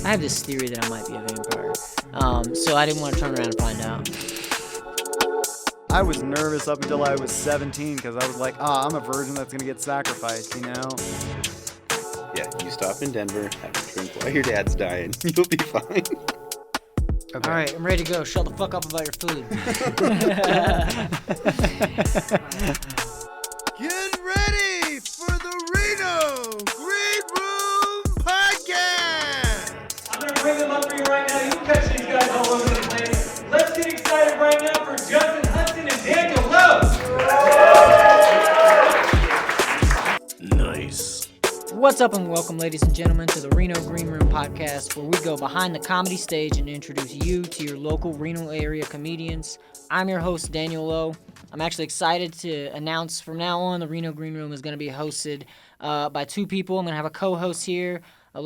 I have this theory that I might be a vampire. So I didn't want to turn around and find out. I was nervous up until I was 17 because I was like, I'm a virgin that's going to get sacrificed, you know? Yeah, you stop in Denver, have a drink while your dad's dying. You'll be fine. Okay. All right, I'm ready to go. Shut the fuck up about your food. Get ready for the Reno Green Room Podcast! I'm going to bring them up for you right now. You can catch these guys all over the place. Let's get excited right now for Justin Hudson and Daniel Lowe. Nice. What's up and welcome, ladies and gentlemen, to the Reno Green Room Podcast, where we go behind the comedy stage and introduce you to your local Reno area comedians. I'm your host, Daniel Lowe. I'm actually excited to announce from now on the Reno Green Room is going to be hosted by two people. I'm going to have a co-host here,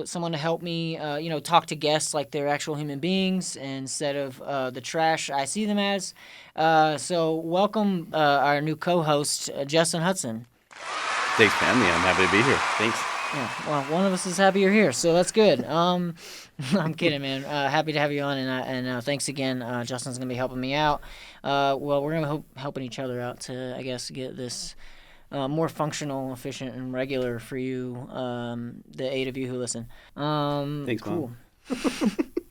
someone to help me, talk to guests like they're actual human beings instead of the trash I see them as. So welcome our new co-host, Justin Hudson. Thanks, family. I'm happy to be here. Thanks. Yeah, well, one of us is happy you're here, so that's good. I'm kidding, man. Happy to have you on, and thanks again. Justin's going to be helping me out. Well, we're going to be helping each other out to, I guess, get this more functional, efficient, and regular for you, the 8 of you who listen. Thanks, cool. Mom.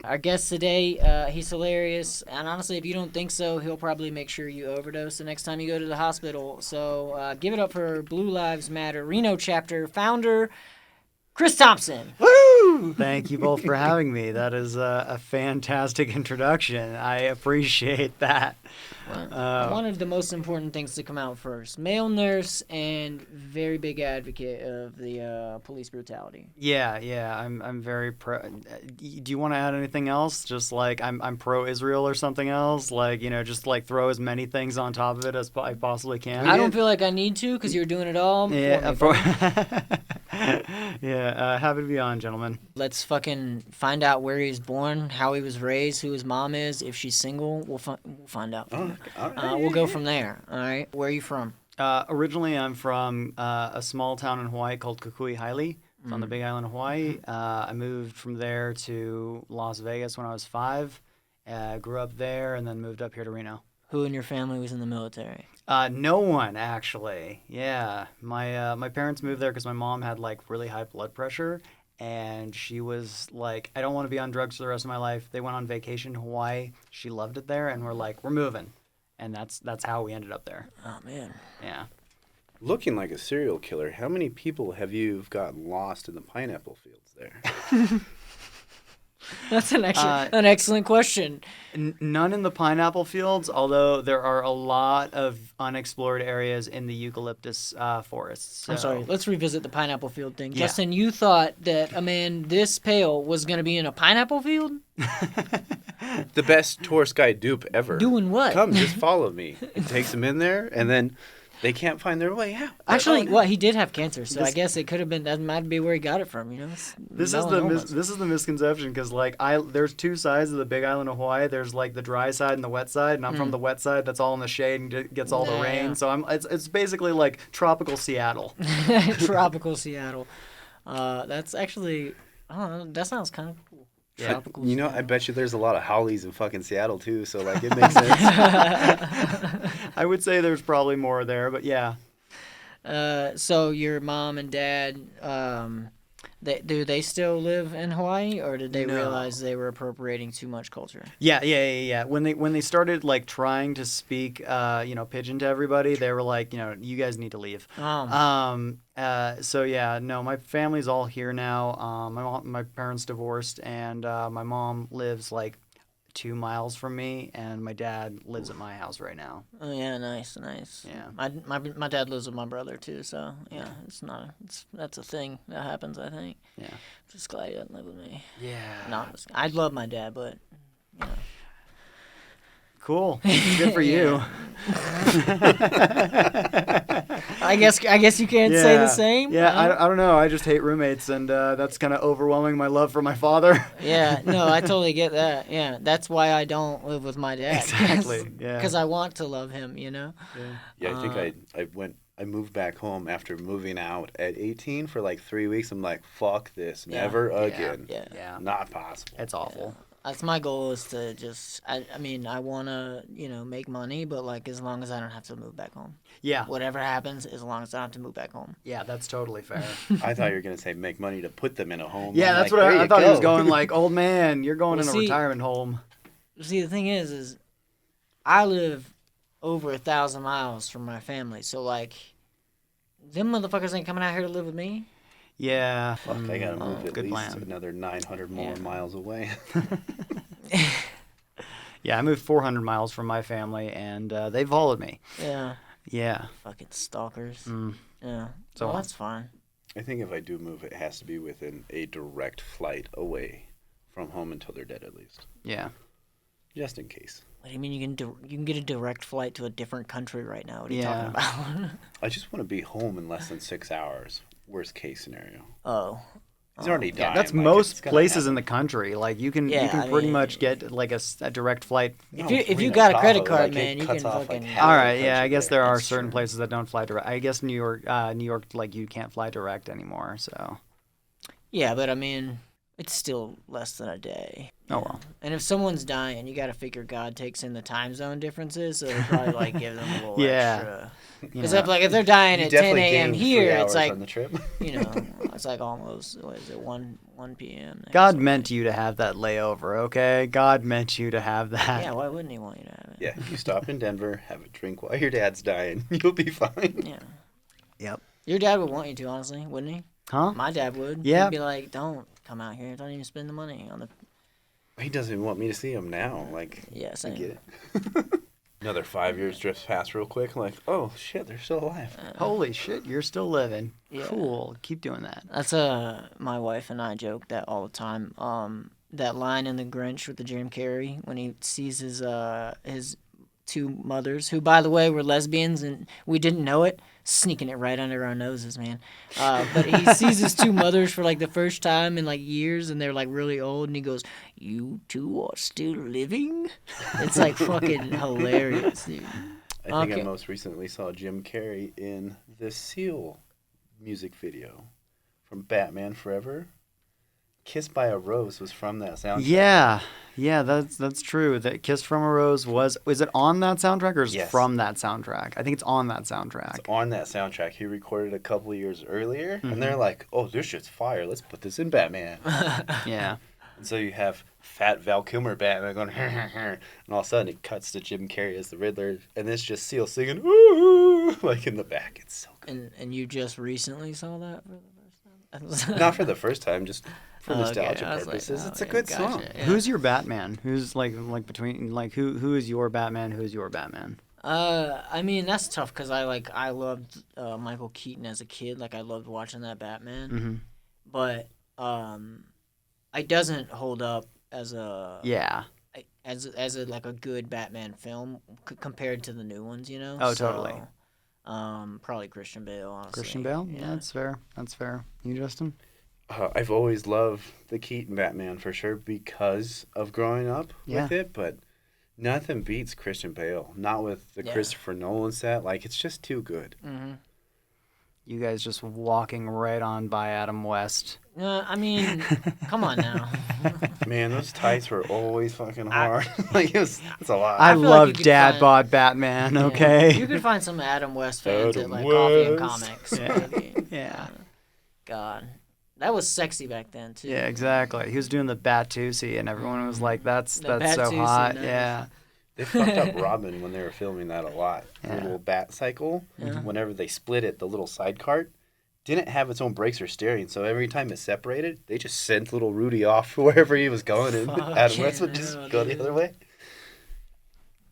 Our guest today, he's hilarious, and honestly, if you don't think so, he'll probably make sure you overdose the next time you go to the hospital. So give it up for Blue Lives Matter Reno chapter founder, Chris Thompson. Woo! Thank you both for having me. That is a fantastic introduction. I appreciate that. One of the most important things to come out first. Male nurse and very big advocate of the police brutality. Yeah. I'm very pro. Do you want to add anything else? Just like I'm pro-Israel or something else? Like, just like throw as many things on top of it as I possibly can. I don't feel like I need to because you're doing it all. Yeah. Yeah. Happy to be on, gentlemen. Let's fucking find out where he was born, how he was raised, who his mom is. If she's single, we'll find out. All right. We'll go from there. All right. Where are you from? Originally, I'm from a small town in Hawaii called Kukui-Haile. It's on the Big Island of Hawaii. I moved from there to Las Vegas when I was 5. Grew up there and then moved up here to Reno. Who in your family was in the military? No one, actually. Yeah. My parents moved there because my mom had, like, really high blood pressure. And she was like, I don't want to be on drugs for the rest of my life. They went on vacation to Hawaii. She loved it there. And we're like, we're moving. And that's how we ended up there. Oh, man. Yeah. Looking like a serial killer, how many people have you gotten lost in the pineapple fields there? That's an excellent question. None in the pineapple fields, although there are a lot of unexplored areas in the eucalyptus forests. So. I'm sorry. Let's revisit the pineapple field thing. Yeah. Justin, you thought that a man this pale was going to be in a pineapple field? The best tourist guide dupe ever. Doing what? Come, just follow me. It takes them in there, and then they can't find their way out. Actually, he did have cancer, so I guess it could have been. That might be where he got it from. This is the misconception because there's two sides of the Big Island of Hawaii. There's like the dry side and the wet side, and I'm from the wet side that's all in the shade and gets all the rain. Yeah. So it's basically like tropical Seattle. Tropical Seattle. That's actually that sounds kind of cool. Yeah. I bet you there's a lot of Howleys in fucking Seattle too, so like it makes sense. I would say there's probably more there, but yeah. So your mom and dad, do they still live in Hawaii, or did they realize they were appropriating too much culture? Yeah. When they started like trying to speak, pidgin to everybody, they were like, you guys need to leave. So yeah, no, my family's all here now. My parents divorced, and my mom lives like 2 miles from me, and my dad lives at my house right now. Oh yeah, nice. Yeah, my dad lives with my brother too, so yeah, that's a thing that happens, I think. Yeah, just glad he doesn't live with me. Yeah, no, I love my dad, but Cool. Good for you. I guess you can't say the same. Yeah, I don't know. I just hate roommates, and that's kind of overwhelming my love for my father. Yeah, no, I totally get that. Yeah, that's why I don't live with my dad. Exactly. Yeah. Because I want to love him, you know. Yeah, I think I went I moved back home after moving out at 18 for like 3 weeks. I'm like, fuck this, never again. Yeah. Not possible. It's awful. That's my goal is to just, I mean, I want to, make money, but like as long as I don't have to move back home. Yeah. Whatever happens, as long as I don't have to move back home. Yeah, that's totally fair. I thought you were gonna say make money to put them in a home. Yeah, I'm that's like, what there I you thought he was go. going like, old man, you're going Well, in a see- retirement home. See, the thing is I live over 1,000 miles from my family, so like, them motherfuckers ain't coming out here to live with me. Yeah. Fuck, I gotta move at good least plan. another 900 more Yeah. miles away. Yeah, I moved 400 miles from my family, and they followed me. Yeah. Yeah. Fucking stalkers. Mm. Yeah. So- Well, that's fine. I think if I do move, it has to be within a direct flight away from home until they're dead, at least, Yeah. just in case. What do you mean you can get a direct flight to a different country right now? What are you Yeah. talking about? I just want to be home in less than 6 hours. Worst case scenario. Oh. He's already dying. Yeah, that's like, most it's gonna places happen. in the country. Like you can Yeah, I pretty mean- much get like a direct flight. If you Reno, got a credit Tahoe, card, like, man, it you cuts can off, like, fucking. half All the right, yeah, I country guess there. there are That's certain true. places that don't fly direct. I guess New York, like you can't fly direct anymore. So, Yeah, but I mean, it's still less than a day. oh well. And if someone's dying, you got to figure God takes in the time zone differences, so they probably like give them a little Yeah. extra. You Because know. if they're dying You at 10 definitely a.m. gained 3 here, it's hours like on the trip. it's like almost what is it 1 p.m. there, God so- meant you to have that layover, okay? God meant you to have that. Yeah, why wouldn't He want you to have it? Yeah, if you stop in Denver, have a drink while your dad's dying, you'll be fine. Yeah. Yep. Your dad would want you to, honestly, wouldn't he? Huh? My dad would. Yeah. He'd be like, "Don't come out here. Don't even spend the money on the." He doesn't even want me to see him now. Like, Yeah, I same. get it. Another 5 years drifts past real quick. I'm like, oh shit, they're still alive. Holy shit, you're still living. Yeah. Cool. Keep doing that. That's my wife and I joke that all the time. That line in The Grinch with the Jim Carrey when he sees his two mothers, who by the way were lesbians and we didn't know it, sneaking it right under our noses, man. But he sees his two mothers for like the first time in like years, and they're like really old, and he goes, "You two are still living." It's like fucking hilarious, dude. I think Okay. I most recently saw Jim Carrey in the Seal music video from Batman Forever. Kiss by a Rose was from that soundtrack. Yeah, that's true. That Kiss from a Rose was it on that soundtrack or is it Yes. from that soundtrack? I think it's on that soundtrack. It's on that soundtrack. He recorded a couple of years earlier, and they're like, oh, this shit's fire. Let's put this in Batman. Yeah. And so you have fat Val Kilmer Batman going, and all of a sudden it cuts to Jim Carrey as the Riddler, and it's just Seal singing, ooh, like in the back. It's so good. And you just recently saw that for the first time? Not for the first time, just for Okay, nostalgia I was like, purposes. oh, It's a yeah, good gotcha, song. yeah. Who's your Batman? Who's like between like who is your Batman? Who's your Batman? I mean that's tough because I loved Michael Keaton as a kid. Like I loved watching that Batman, Mhm. but it doesn't hold up as a Yeah. as a like a good Batman film compared to the new ones, you know. Oh, totally. Probably Christian Bale. Honestly. Christian Bale? Yeah. Yeah, that's fair. That's fair. You, Justin? I've always loved the Keaton Batman for sure because of growing up with it, but nothing beats Christian Bale. Not with the Yeah. Christopher Nolan set. Like, it's just too good. Mm-hmm. You guys just walking right on by Adam West. I mean, come on now. Man, those tights were always fucking hard. Like, it's a lot. I feel like love you could Dad find- Bod Batman, Yeah. okay? You could find some Adam West fans at Adam like Coffee and West. Comics. Yeah. Maybe. Yeah. God, that was sexy back then too. Yeah, exactly. He was doing the Batusi, and everyone was like, "That's The so Batusi, hot." nice. Yeah, They fucked up Robin when they were filming that a lot. The Yeah. little bat cycle, Yeah. whenever they split it, the little side cart didn't have its own brakes or steering. So every time it separated, they just sent little Rudy off wherever he was going, and Adam West would just hell, go dude. the other way.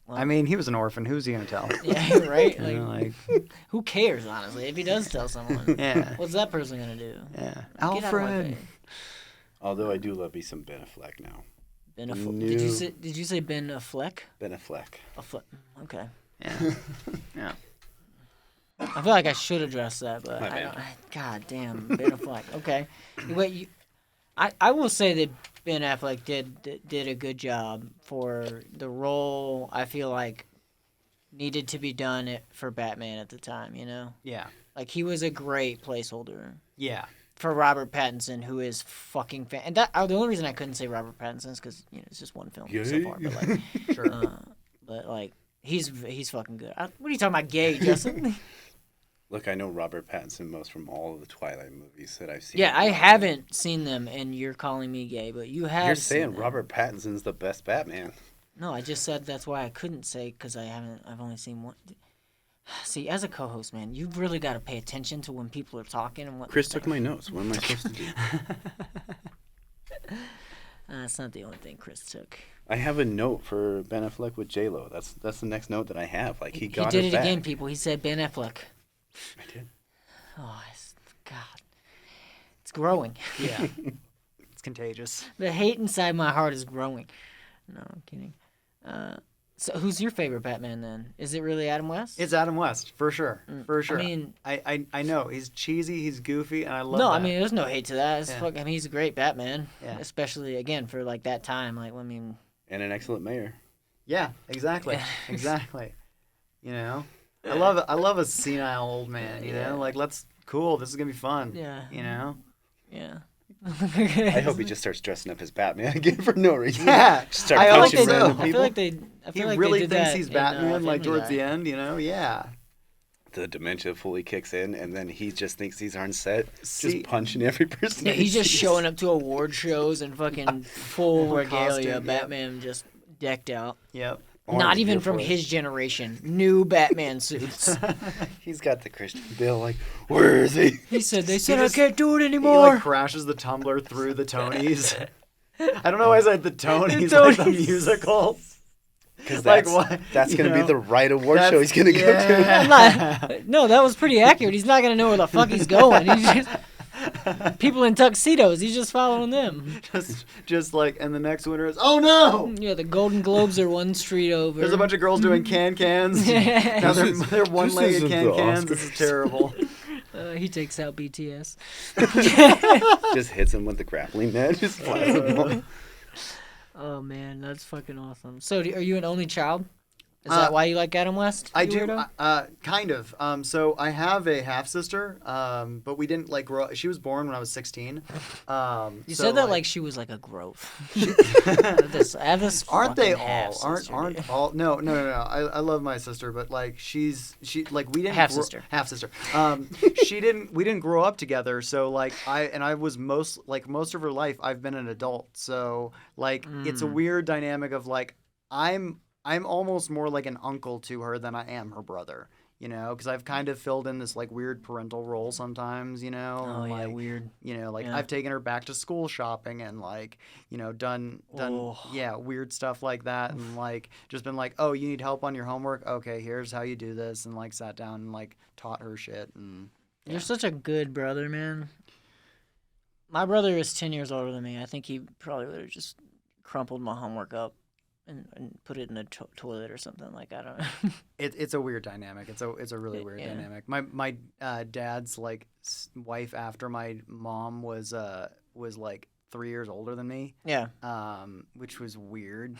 Well, I mean, he was an orphan. Who's he gonna tell? yeah, right. You know, Like, like, who cares honestly? If he does tell someone, yeah, what's that person gonna do? yeah. Get out of my Alfred. face. Although I do love me some Ben Affleck now. Ben Affleck. New- Did you say Ben Affleck? Ben Affleck. Affleck. Okay. Yeah, yeah. I feel like I should address that, but My I bad. don't. God damn, Ben Affleck. Okay. Wait, I will say that Ben Affleck did a good job for the role. I feel like needed to be done for Batman at the time, you know? Yeah. Like, he was a great placeholder Yeah. for Robert Pattinson, who is fucking and that the only reason I couldn't say Robert Pattinson is because, you know, it's just one film so far, but, like, Sure. but, like, he's fucking good. What are you talking about, gay, Justin? Look, I know Robert Pattinson most from all of the Twilight movies that I've seen. Yeah, I haven't seen them, and you're calling me gay, but you have. You're seen saying them. Robert Pattinson's the best Batman. No, I just said that's why I couldn't say because I've only seen one. See, as a co-host, man, you've really got to pay attention to when people are talking and what. Chris took my notes. What am I supposed to do? That's not the only thing Chris took. I have a note for Ben Affleck with J-Lo. That's the next note that I have. Like, he got He did it it back. again, people. He said Ben Affleck. I did. Oh, God. It's growing. Yeah. It's contagious. The hate inside my heart is growing. No, I'm kidding. So who's your favorite Batman then? Is it really Adam West? It's Adam West, for sure. For sure. I mean, I know. He's cheesy, he's goofy, and I love no, that. I mean, there's no hate to that. Yeah. I mean, he's a great Batman. Yeah. Especially, again, for, like, that time. Like, I mean... And an excellent mayor. Yeah, exactly. Yeah. Exactly. You know? I love a senile old man, you know? Like, cool, this is going to be fun. Yeah. You know? Yeah. I hope he just starts dressing up as Batman again for no reason. Yeah. Just start I I, like punching they, random so. I people. feel like they. I He feel like really they did thinks that he's in, Batman, like, Family towards Guy. the end, you know? Yeah. The dementia fully kicks in, and then he just thinks he's on set, See- just punching every person. Yeah, he he's just sees. showing up to award shows and fucking full regalia. costume, yeah. Batman just decked out. Yep. Oh, Not I'm even here from for it. his generation. New Batman suits. He's got the Christian Bale, like, where is he? He said, they said just- I can't do it He, anymore. like, crashes the tumbler through the Tonys. I don't know why I said the Tonys, The like the Tonys. musical. Because Like, that's, what? that's You going to be know? the right award show he's going to go Yeah. I'm not, no, that was pretty accurate. He's not gonna know where the fuck he's going. He's just people in tuxedos. He's just following them. Just like, and the next winner is, oh no! Yeah, the Golden Globes are one street over. There's a bunch of girls doing can-cans. Now they're one-legged isn't the can-cans. Oscars. This is terrible. He takes out BTS. to. Just hits him with the grappling net. Just flies him off. Oh man, that's fucking awesome. So, are you an only child? Is that why you like Adam West? I you do, weirdo? kind of. So I have a half sister, but we didn't like grow. She was born when I was 16. You said that like she was like a growth. I have this Aren't they fucking all? half-sister, Aren't dude. all? No. I love my sister, but like she like we didn't Half-sister. Half sister. We didn't grow up together. So like I was most of her life I've been an adult. So like it's a weird dynamic of like I'm almost more like an uncle to her than I am her brother. You know, because I've kind of filled in this like weird parental role sometimes. You know. Oh and, yeah, like, weird. You know, like Yeah. I've taken her back to school shopping and like, you know, done Oh. yeah, weird stuff like that and like just been like, "Oh, you need help on your homework? Okay, here's how you do this." And like sat down and like taught her shit and You're such a good brother, man. My brother is 10 years older than me. I think he probably would have just crumpled my homework up and put it in the toilet or something. Like, I don't know. it's a weird dynamic. It's a really weird Yeah. dynamic. My dad's like wife after my mom was like 3 years older than me. Yeah. Which was weird.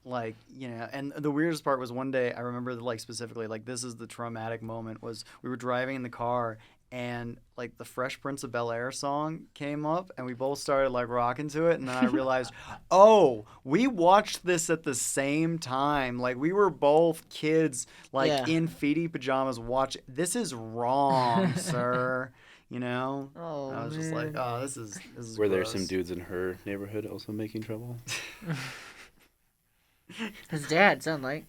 Like, you know, and the weirdest part was one day I remember like specifically like this is the traumatic moment was we were driving in the car and like the Fresh Prince of Bel-Air song came up and we both started like rocking to it and then I realized, oh, we watched this at the same time. Like we were both kids like Yeah. in feety pajamas watching. This is wrong, sir. You know? Oh, I was just like, oh, this is Were there gross. some dudes in her neighborhood also making trouble? His dad sound like.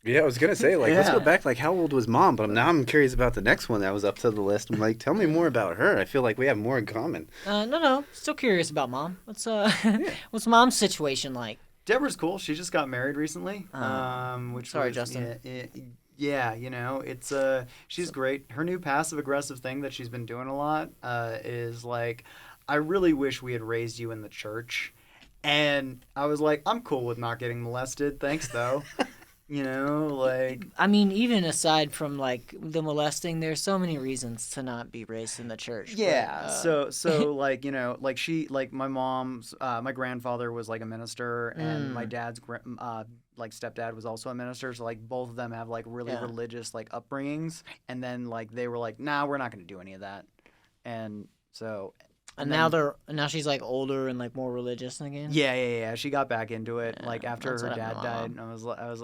Yeah, I was gonna say, like, let's go Yeah. back. Like, how old was mom? But now I'm curious about the next one that was up to the list. I'm like, tell me more about her. I feel like we have more in common. No. Still curious about mom. What's mom's situation like? Deborah's cool. She just got married recently. Which Sorry, was, Justin. Yeah, you know, it's she's great. Her new passive aggressive thing that she's been doing a lot is like, I really wish we had raised you in the church, and I was like, I'm cool with not getting molested. Thanks though. You know, like I mean, even aside from like the molesting, there's so many reasons to not be raised in the church. but, yeah. So like you know like my mom's my grandfather was like a minister and my dad's like stepdad was also a minister, so like both of them have like really religious like upbringings, and then like they were like, nah, we're not gonna do any of that, and so. And now she's like older and like more religious again. Yeah. She got back into it like after her dad died.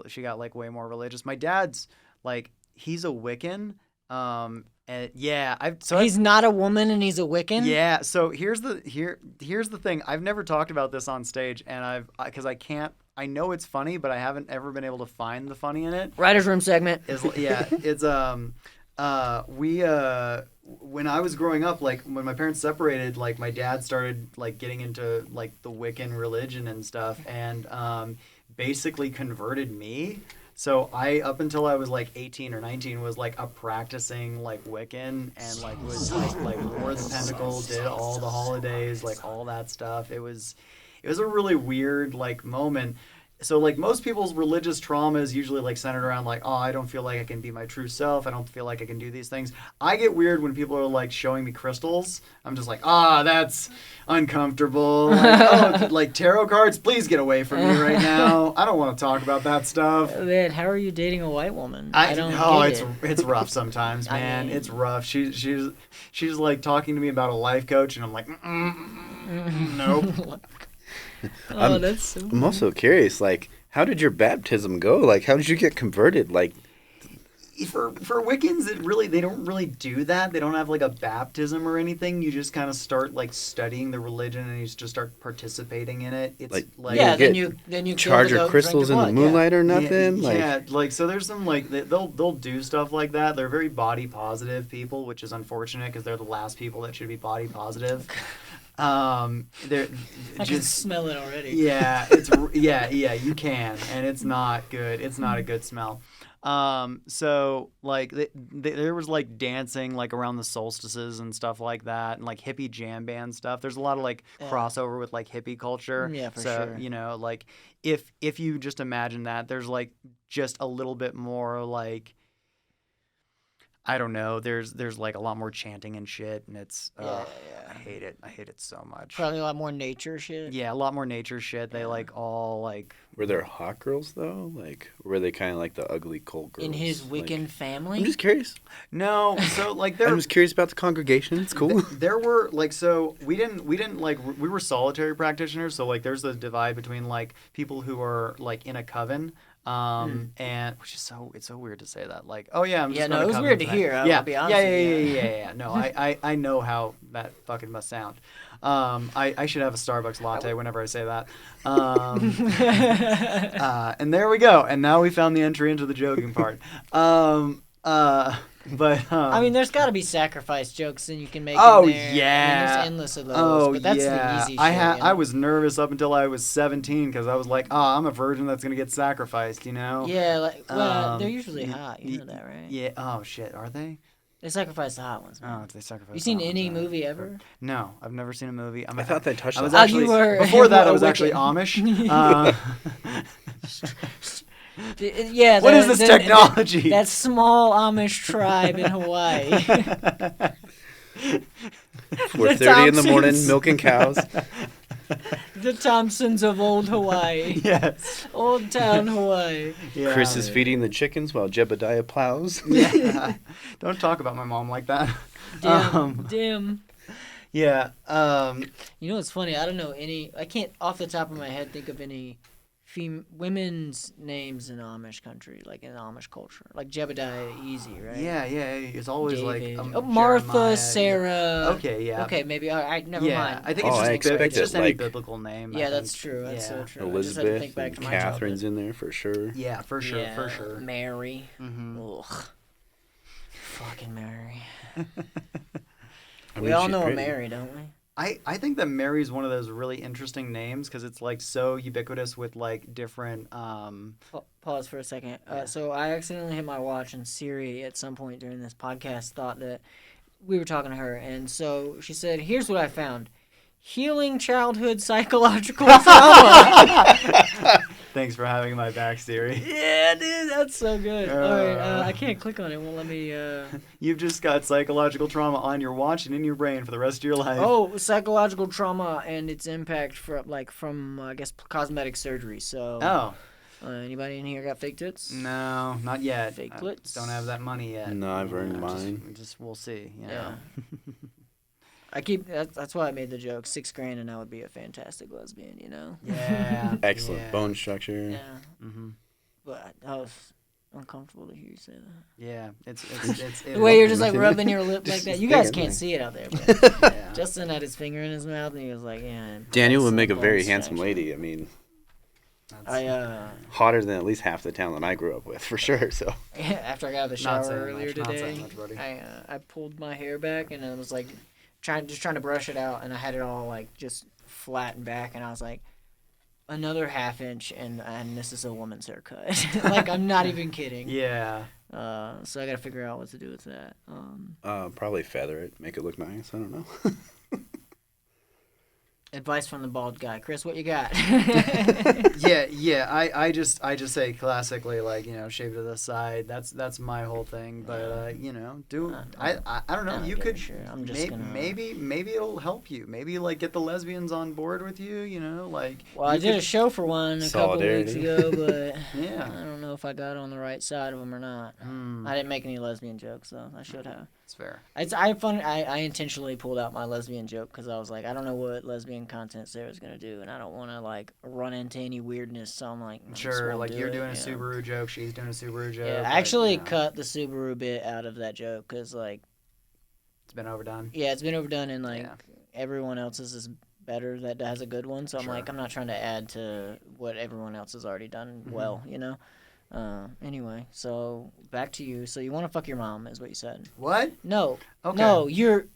She got like way more religious. My dad's like he's a Wiccan. And he's not a woman and he's a Wiccan. Yeah. So here's the thing. I've never talked about this on stage, and because I can't. I know it's funny, but I haven't ever been able to find the funny in it. Writer's room segment. When I was growing up, like when my parents separated, like my dad started like getting into like the Wiccan religion and stuff, and basically converted me. So I, up until I was like 18 or 19, was like a practicing like Wiccan, and like was like wore the pentacle, did all the holidays, like all that stuff. It was a really weird like moment. So like most people's religious trauma is usually like centered around like, oh, I don't feel like I can be my true self. I don't feel like I can do these things. I get weird when people are like showing me crystals. I'm just like, that's uncomfortable. Like, like tarot cards, please get away from me right now. I don't want to talk about that stuff. Man, how are you dating a white woman? It's rough sometimes, man. It's rough. She's like talking to me about a life coach, and I'm like, nope. I'm also curious, like, how did your baptism go? Like, how did you get converted? Like, for Wiccans, they don't really do that. They don't have like a baptism or anything. You just kind of start like studying the religion, and you just start participating in it. It's then you charge your crystals in the moonlight or nothing. So there's some like they'll do stuff like that. They're very body positive people, which is unfortunate because they're the last people that should be body positive. I can smell it already. Yeah, you can, and it's not good. It's not a good smell. So like there was like dancing like around the solstices and stuff like that, and like hippie jam band stuff. There's a lot of like crossover with like hippie culture. Yeah, for so, sure. You know, like if you just imagine that, there's like just a little bit more like, I don't know. There's like a lot more chanting and shit, and it's I hate it. I hate it so much. Probably a lot more nature shit. Yeah, a lot more nature shit. They like all like. Were there hot girls though? Like, were they kind of like the ugly cult girls in his Wiccan family? I'm just curious. No, so like I'm just curious about the congregation. It's cool. There were like, so we didn't like, we were solitary practitioners. So like there's the divide between like people who are like in a coven. And which is it's so weird to say that, like, oh yeah, I'm just it was weird to hear. I'll be honest with you. Yeah. No, I know how that fucking must sound. I should have a Starbucks latte whenever I say that. And there we go. And now we found the entry into the joking part. But I mean, there's got to be sacrifice jokes and you can make. Oh in there. yeah, I mean, there's endless of those. But that's the easy shit. I was nervous up until I was 17 because I was like, I'm a virgin that's gonna get sacrificed, you know? Yeah, like they're usually hot. You know that, right? Yeah. Oh shit, are they? They sacrifice the hot ones. Man. Oh, they sacrifice. You seen any movie ever? No, I've never seen a movie. I thought they touched. Before that, I was actually Amish. Yeah. What is this technology? That small Amish tribe in Hawaii. 4:30 in the morning, milking cows. The Thompsons of old Hawaii. Yes. Old town Hawaii. Yeah. Chris is feeding the chickens while Jebediah plows. Yeah. Don't talk about my mom like that. Damn. Yeah. You know what's funny? I don't know any. I can't off the top of my head think of any women's names in Amish country, like in Amish culture, like Jebediah, easy, right? Yeah. It's always David. like Martha, Jeremiah, Sarah. Okay, yeah. Okay, maybe. All right, never mind. I think it's just any like, biblical name. Yeah, that's true. That's so true. Elizabeth, think back to my Catherine's in there for sure. Yeah, for sure. Mary. Mm-hmm. Ugh. Fucking Mary. I we mean, all know pretty. a Mary, don't we? I think that Mary is one of those really interesting names because it's like so ubiquitous with like different. Pause for a second. So I accidentally hit my watch, and Siri at some point during this podcast thought that we were talking to her, and so she said, "Here's what I found: healing childhood psychological trauma." Thanks for having my back, Siri. Yeah, dude, that's so good. All right, I can't click on it. Well, let me. You've just got psychological trauma on your watch and in your brain for the rest of your life. Oh, psychological trauma and its impact from I guess cosmetic surgery. So. Oh. Anybody in here got fake tits? No, not yet. Fake I glutes? don't have that money yet. No, I've earned mine. Just we'll see. You Yeah. know? That's why I made the joke. $6,000 and I would be a fantastic lesbian, you know? Yeah. Excellent yeah. bone structure. Yeah. Mm-hmm. But I was uncomfortable to hear you say that. Yeah. It's The way you're just like rubbing your lip like that. You guys Just can't thinking. see it out there, but yeah. Justin had his finger in his mouth and he was like, yeah. Daniel would some make a very bone handsome structure. lady. I mean, Hotter than at least half the town that I grew up with, for sure. So after I got out of the Not shower saying earlier much, not today, saying much, buddy. I pulled my hair back and I was like trying to brush it out and I had it all like just flattened back and I was like another ½ inch and this is a woman's haircut. Like I'm not even kidding. Yeah. So I gotta figure out what to do with that. probably feather it, make it look nice. I don't know. Advice from the bald guy, Chris. What you got? Yeah. I just say classically, like, you know, shave to the side. That's my whole thing. But you know, I don't know. You could I'm just gonna... maybe it'll help you. Maybe like get the lesbians on board with you. You know, like. Well, I did a show for one a couple weeks ago, but yeah. I don't know if I got on the right side of them or not. I didn't make any lesbian jokes, though. I should have. It's fair. I intentionally pulled out my lesbian joke because I was like, I don't know what lesbian content Sarah's gonna do, and I don't want to like run into any weirdness. So I'm like, Sure, like you're doing a Subaru joke, she's doing a Subaru joke. Yeah, I actually cut the Subaru bit out of that joke because like it's been overdone. Yeah, it's been overdone, and like everyone else's is better that has a good one. So I'm like, I'm not trying to add to what everyone else has already done well, you know. Anyway, so back to you. So you want to fuck your mom, is what you said. What? No. Okay. No, you're.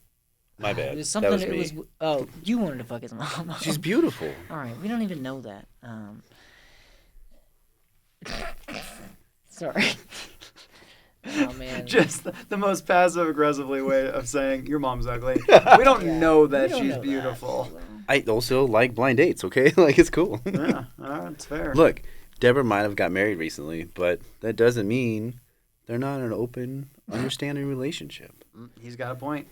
My bad. It was something. That was me. Oh, you wanted to fuck his mom. She's beautiful. All right, we don't even know that. Sorry. Oh man. Just the most passive aggressively way of saying your mom's ugly. We don't know that she's beautiful. I also like blind dates. Okay, like it's cool. Yeah, it's fair. Look, Deborah might have got married recently, but that doesn't mean they're not in an open, understanding relationship. He's got a point.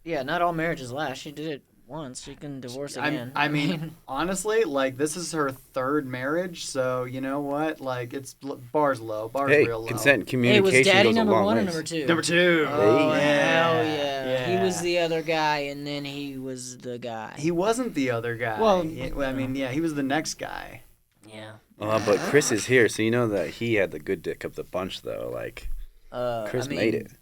Yeah, not all marriages last. She did it once. She can divorce again. I mean, honestly, like this is her third marriage, so you know what? Like it's bar's low, real low. Consent, Hey, communication was Daddy goes a number long one or ways. number two? Number two. Oh Hey. hell yeah. Yeah. He was the other guy, and then he was the guy. He wasn't the other guy. Well, I mean, yeah, he was the next guy. Yeah. But Chris is here, so you know that he had the good dick of the bunch, though. Like, Chris made it.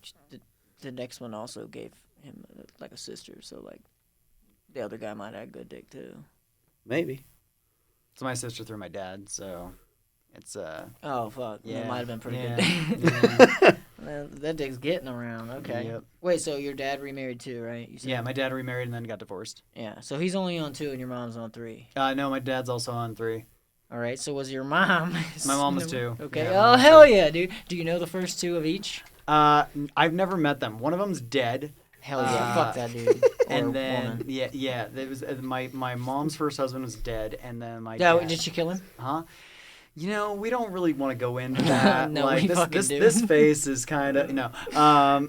The next one also gave him like a sister, so like the other guy might have good dick too. Maybe. It's my sister through my dad, so it's Oh fuck! yeah, It might have been pretty yeah, good. yeah. Well, that dick's getting around. Okay. Yep. Wait, so your dad remarried too, right? You said? Yeah, my dad remarried and then got divorced. Yeah. So he's only on 2 and your mom's on 3. No, my dad's also on 3. All right. So was your mom? My mom was 2. Okay. Yeah, Oh hell yeah, dude! Do you know the first 2 of each? I've never met them. One of them's dead. Hell yeah! Fuck that dude. And Or then woman. yeah, it was my mom's first husband was dead, and then my Yeah. dad. Did she kill him? Huh? You know, we don't really want to go into that. No, like we this, fucking this, do. this face is kind of no. What's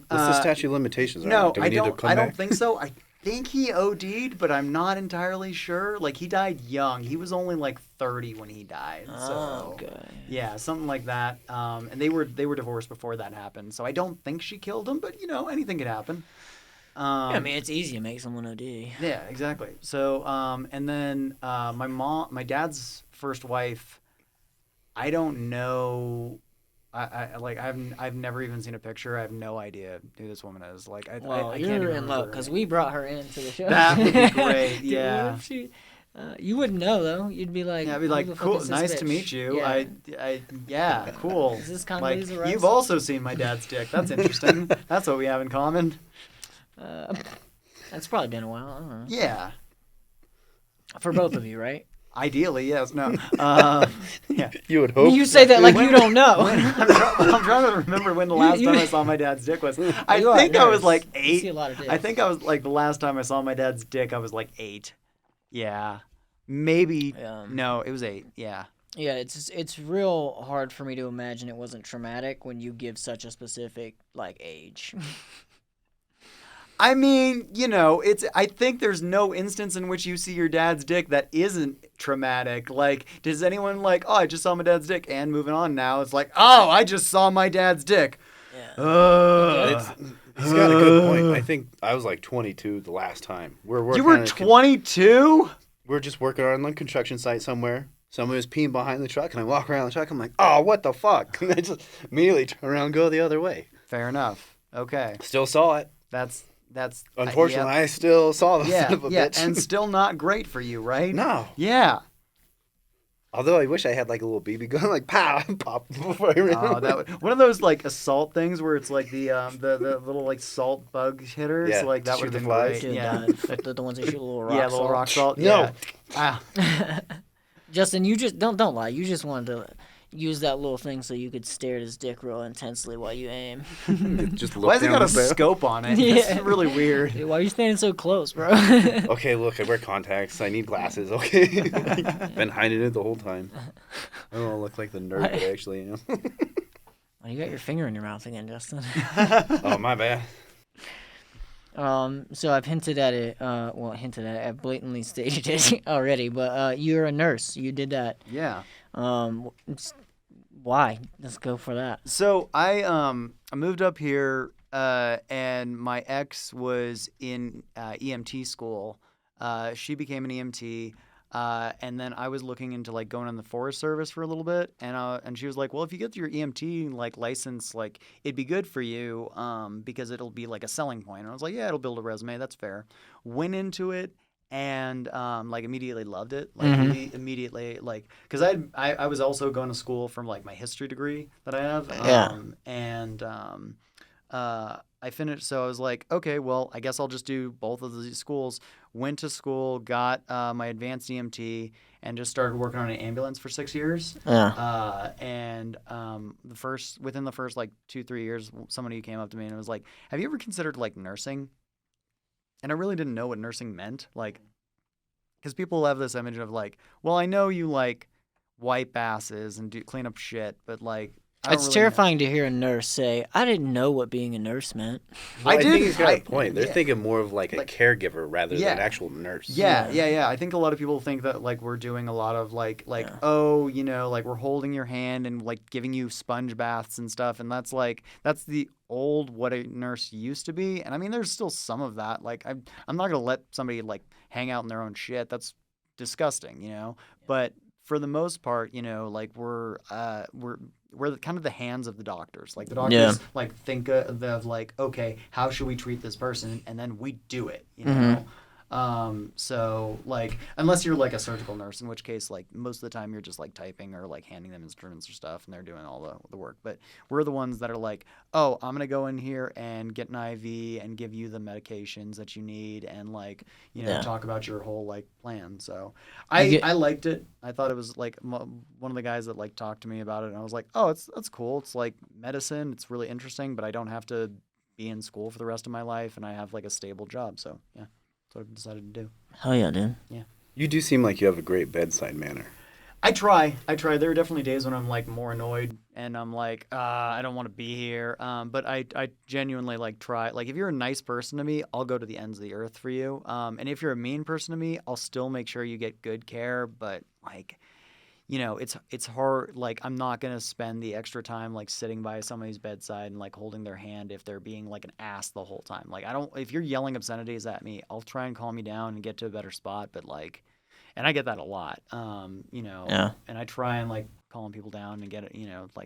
the statute of limitations? No, Do we I need to don't. come I back? don't think so. I think he OD'd, but I'm not entirely sure. Like he died young. He was only like 30 when he died. Oh, So okay. yeah, something like that. And they were divorced before that happened. So I don't think she killed him, but you know, anything could happen. Yeah, I mean, it's easy to make someone OD. Yeah, exactly. So, and then my dad's first wife, I don't know. I've never even seen a picture. I have no idea who this woman is. Like, I can't you're even in luck remember because her we name. brought her into the show. That would be great. Dude, Yeah. what if she, you wouldn't know though. You'd be like, Yeah, I'd be "Who like, the fuck cool, is this nice to bitch?" meet you. Yeah. Yeah, cool. Is this Like, Condoleezza Rice? you've also seen my dad's dick. That's interesting. That's what we have in common. That's probably been a while. I don't know. Yeah. For both of you, right? Ideally, yes. No. Yeah. You would hope. You say that like you don't know. I'm trying to remember when the last You- time I saw my dad's dick was. I You are think I was nerds. like You see 8. a lot of dicks. I think I was like the last time I saw my dad's dick, I was like 8. Yeah. Maybe. No, it was 8. Yeah. Yeah, it's real hard for me to imagine it wasn't traumatic when you give such a specific like age. I mean, I think there's no instance in which you see your dad's dick that isn't traumatic. Like, does anyone I just saw my dad's dick and moving on now? It's like, oh, I just saw my dad's dick. Yeah. He's got a good point. I think I was 22 the last time. You were 22? We're just working on a construction site somewhere. Someone was peeing behind the truck, and I walk around the truck. I'm like, oh, what the fuck? And I just immediately turn around and go the other way. Fair enough. Okay. Still saw it. That's Unfortunately, I still saw the son of a bitch. And still not great for you, right? No. Yeah. Although I wish I had a little BB gun, pow, pop before I ran. Oh, one of those assault things where it's the little salt bug hitters. Yeah, that would have been flies. great. Yeah, the ones that shoot a little rock Yeah, salt. little rock salt. No. Yeah. Justin, you just don't lie. You just wanted to use that little thing so you could stare at his dick real intensely while you aim. Just look Why has it down got a the barrel. scope on it? Yeah. It's really weird. Dude, why are you standing so close, bro? Okay, look, I wear contacts. I need glasses, okay? Been hiding it the whole time. I don't want to look like the nerd that I actually am. Oh, you got your finger in your mouth again, Justin. Oh, my bad. So I've hinted at it. I've blatantly stated it already. But you're a nurse. You did that. Yeah. Why? Let's go for that. So I moved up here, and my ex was in EMT school. She became an EMT, and then I was looking into going on the Forest Service for a little bit, and she was like, "Well, if you get your EMT license, it'd be good for you, because it'll be a selling point." And I was like, "Yeah, it'll build a resume. That's fair." Went into it. And immediately loved it, immediately, because I was also going to school from my history degree that I have, I finished, so I was like, okay, well, I guess I'll just do both of these schools. Went to school, got my advanced EMT, and just started working on an ambulance for 6 years. Yeah. Within the first 2-3 years, somebody came up to me and was like, "Have you ever considered nursing?" And I really didn't know what nursing meant, because people have this image of well, I know you wipe asses and clean up shit, but I don't It's really terrifying to hear a nurse say, "I didn't know what being a nurse meant." Well, I did- think he's got I- a point. They're yeah. thinking more of a caregiver rather than an actual nurse. Yeah. I think a lot of people think that we're doing a lot of oh, we're holding your hand and giving you sponge baths and stuff, and that's the old what a nurse used to be. And I mean, there's still some of that. I'm not gonna let somebody hang out in their own shit. That's disgusting, But for the most part, we're kind of the hands of the doctors. The doctors think of okay, how should we treat this person, and then we do it, So unless you're a surgical nurse, in which case most of the time you're just typing or handing them instruments or stuff, and they're doing all the work. But we're the ones that are oh, I'm gonna go in here and get an IV and give you the medications that you need, and talk about your whole plan. So I liked it. I thought it was one of the guys that talked to me about it, and I was like, oh, that's cool. It's medicine. It's really interesting, but I don't have to be in school for the rest of my life, and I have a stable job. So yeah. What I've decided to do. Hell yeah, dude. Yeah. You do seem like you have a great bedside manner. I try. There are definitely days when I'm more annoyed and I'm I don't want to be here. But I genuinely try. If you're a nice person to me, I'll go to the ends of the earth for you. And if you're a mean person to me, I'll still make sure you get good care. But it's hard. I'm not gonna spend the extra time sitting by somebody's bedside and holding their hand if they're being an ass the whole time. I don't. If you're yelling obscenities at me, I'll try and calm you down and get to a better spot. But and I get that a lot. Yeah. And I try and calm people down and get it.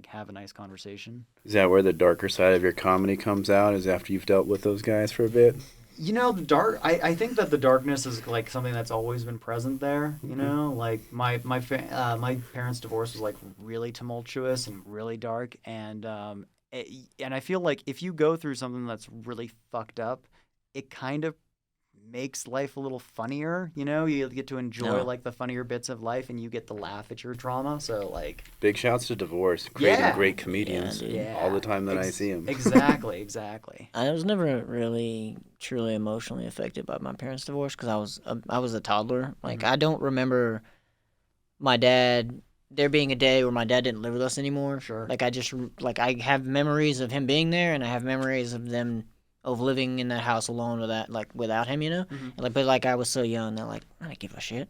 Have a nice conversation. Is that where the darker side of your comedy comes out? Is after you've dealt with those guys for a bit? The dark. I think that the darkness is something that's always been present there. My parents' divorce was really tumultuous and really dark, and I feel if you go through something that's really fucked up, it kind of makes life a little funnier. You get to enjoy the funnier bits of life, and you get to laugh at your trauma. So big shouts to divorce, creating Yeah. great comedians all the time that I see them. Exactly. I was never really truly emotionally affected by my parents' divorce because I was a toddler. I don't remember my dad there being a day where my dad didn't live with us anymore. Sure. I have memories of him being there, and I have memories of them of living in that house alone without him, you know. But I was so young that I didn't give a shit.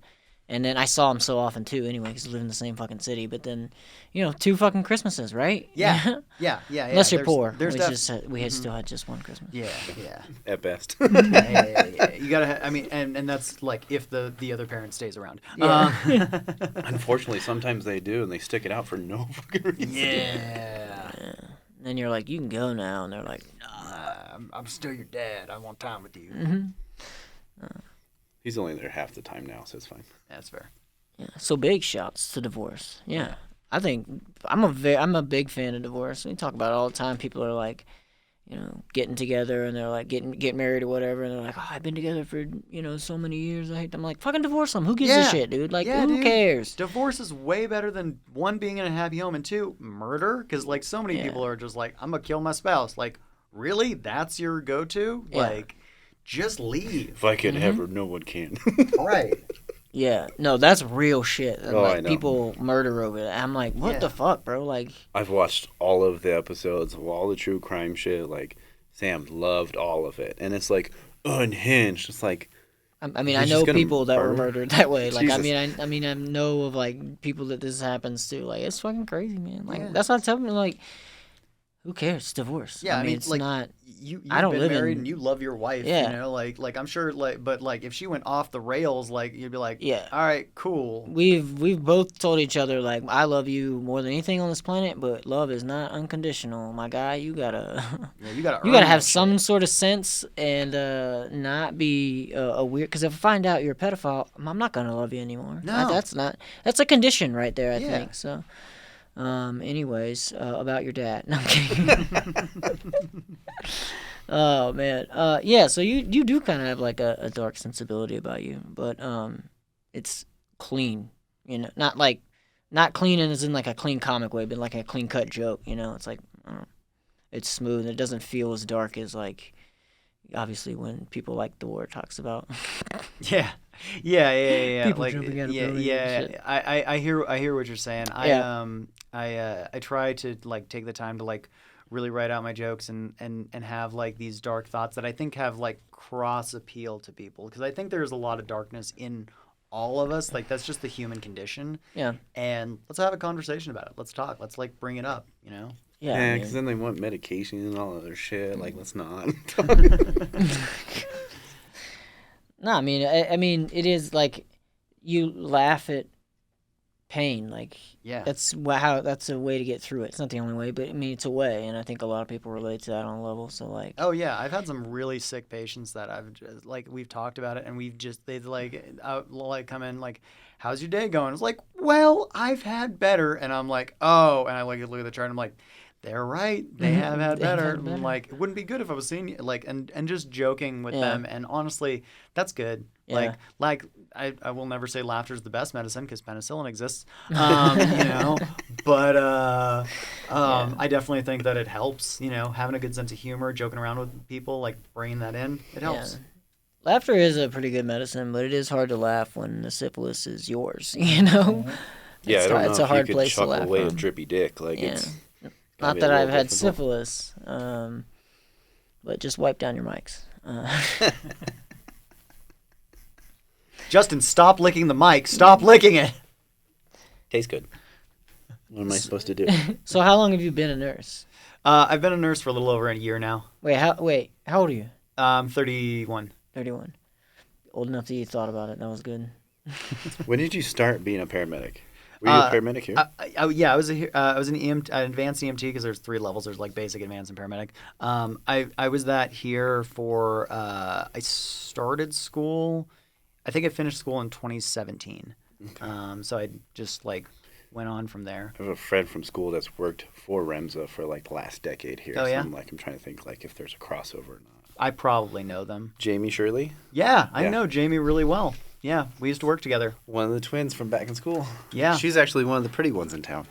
And then I saw him so often too, anyway, because we live in the same fucking city. But then, 2 fucking Christmases, right? Yeah. Unless you're poor, we still had just one Christmas. Yeah. At best. Yeah. You gotta. And that's if the other parent stays around. Yeah. Unfortunately, sometimes they do, and they stick it out for no fucking reason. Yeah. And then you're like, you can go now, and they're like, nah. I'm still your dad. I want time with you. He's only there half the time now, so it's fine. That's fair. Yeah. So big shouts to divorce. Yeah. I think I'm a big fan of divorce. We talk about it all the time. People are like, getting together and they're like get married or whatever, and they're like, oh, I've been together for so many years. I hate them. I'm like, fucking divorce them. Who gives a shit, dude? Who cares? Divorce is way better than one, being in a happy home, and two, murder. Because so many people are just like, I'm gonna kill my spouse. Like, really? That's your go-to? Yeah. Just leave. If I could ever, no one can. Right. Yeah, no, that's real shit. Oh, I know. People murder over it. I'm like, what the fuck, bro? I've watched all of the episodes of all the true crime shit. Sam loved all of it, and it's unhinged. It's I know people that were murder? murdered that way. Jesus. I know of people that this happens to. It's fucking crazy, man. That's what I tell them. Who cares? It's divorce. Yeah, it's not. You've I don't been live married in- and you love your wife. Yeah. I'm sure. But if she went off the rails, you'd be like, Yeah. all right, cool. We've both told each other I love you more than anything on this planet, but love is not unconditional, my guy. You gotta You gotta. you gotta earn have that some shit. sort of sense and not be a weird. Because if I find out you're a pedophile, I'm not gonna love you anymore. No. That's a condition right there. I Yeah. think so. Anyways, about your dad. No, I'm kidding. Oh man. Yeah. So you do kind of have a dark sensibility about you, but it's clean. Not clean as in a clean comic way, but a clean cut joke. It's it's smooth. It doesn't feel as dark as obviously when people like the war talks about. Yeah. People jumping out of buildings and shit. I hear what you're saying. I try to take the time to really write out my jokes and have these dark thoughts that I think have cross appeal to people, because I think there's a lot of darkness in all of us. That's just the human condition. Yeah. And let's have a conversation about it. Let's talk. Let's bring it up. Yeah. because then they want medication and all other shit. Let's not. No, I mean, it is you laugh at pain. Yeah. That's a way to get through it. It's not the only way, but it's a way, and I think a lot of people relate to that on a level. So Oh yeah, I've had some really sick patients that I've just, we've talked about it, and they've come in how's your day going? It's well, I've had better, and I'm oh, and I look at the chart, and I'm like, they're right, they have had better. I'm it wouldn't be good if I was seeing you, and just joking with them, and honestly, that's good. Yeah. I will never say laughter is the best medicine because penicillin exists, but I definitely think that it helps. Having a good sense of humor, joking around with people, bringing that in, it helps. Yeah. Laughter is a pretty good medicine, but it is hard to laugh when the syphilis is yours. Yeah, I don't know it's a if hard you could place to chuckle laugh away a from. drippy dick. Yeah. It's Not be a that little I've had difficult. syphilis, but just wipe down your mics. Justin, stop licking the mic. Stop licking it. Tastes good. What am I supposed to do? So how long have you been a nurse? I've been a nurse for a little over a year now. How old are you? I'm 31. 31. Old enough that you thought about it. That was good. When did you start being a paramedic? Were you a paramedic here? I was an advanced EMT, because there's 3 levels. There's basic, advanced, and paramedic. I was that here for I started school. I think I finished school in 2017. Okay. So I just went on from there. I have a friend from school that's worked for REMSA for the last decade here. Oh, yeah? So I'm trying to think if there's a crossover or not. I probably know them. Jamie Shirley? Yeah, I know Jamie really well. Yeah, we used to work together. One of the twins from back in school. Yeah. She's actually one of the pretty ones in town.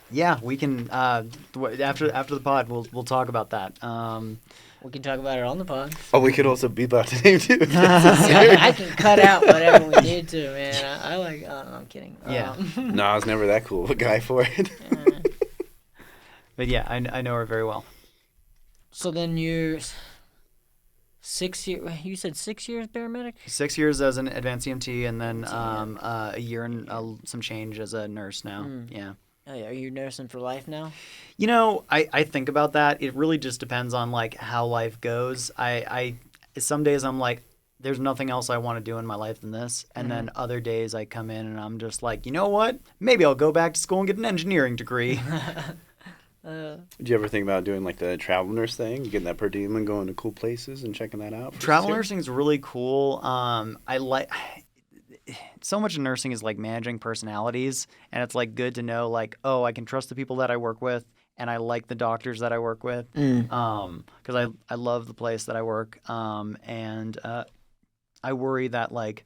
Yeah, we can after the pod we'll talk about that. We can talk about it on the pod. Oh, we could also beep out the name too. I can cut out whatever we need to, man. I like. I'm kidding. Yeah. No, I was never that cool of a guy for it. But yeah, I know her very well. So then 6 year. You said 6 years paramedic. 6 years as an advanced EMT, and then EMT, a year and some change as a nurse now. Yeah. Oh, yeah. Are you nursing for life now? You know, I think about that. It really just depends on like how life goes. I some days I'm like, there's nothing else I want to do in my life than this, and then other days I come in and I'm just like, you know what? Maybe I'll go back to school and get an engineering degree. Did you ever think about doing like the travel nurse thing, getting that per diem and going to cool places and checking that out? Travel nursing is really cool. I like so much of nursing is like managing personalities, and it's like good to know like, oh, I can trust the people that I work with, and I like the doctors that I work with, because I love the place that I work, and I worry that like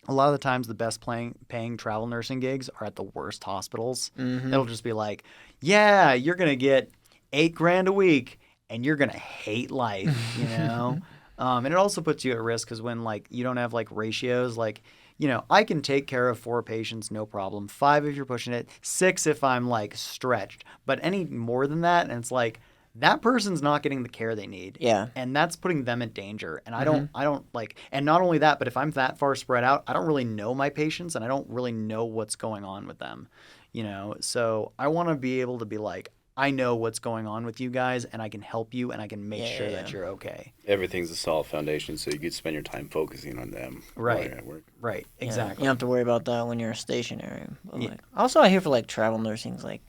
a lot of the times the best paying travel nursing gigs are at the worst hospitals. It'll just be like, yeah, you're gonna get $8,000 a week, and you're gonna hate life, you know. And it also puts you at risk because when like you don't have like ratios, like, you know, I can take care of 4 patients, no problem. 5 if you're pushing it, 6 if I'm like stretched. But any more than that, and it's like that person's not getting the care they need. Yeah. And that's putting them in danger. And I don't like, and not only that, but if I'm that far spread out, I don't really know my patients and I don't really know what's going on with them, you know? So I want to be able to be like, I know what's going on with you guys and I can help you and I can make sure that you're okay. Everything's a solid foundation, so you could spend your time focusing on them. Right. While you're at work. Right. Yeah, Exactly. you don't have to worry about that when you're stationary. But like, also, I hear for like travel nursing's like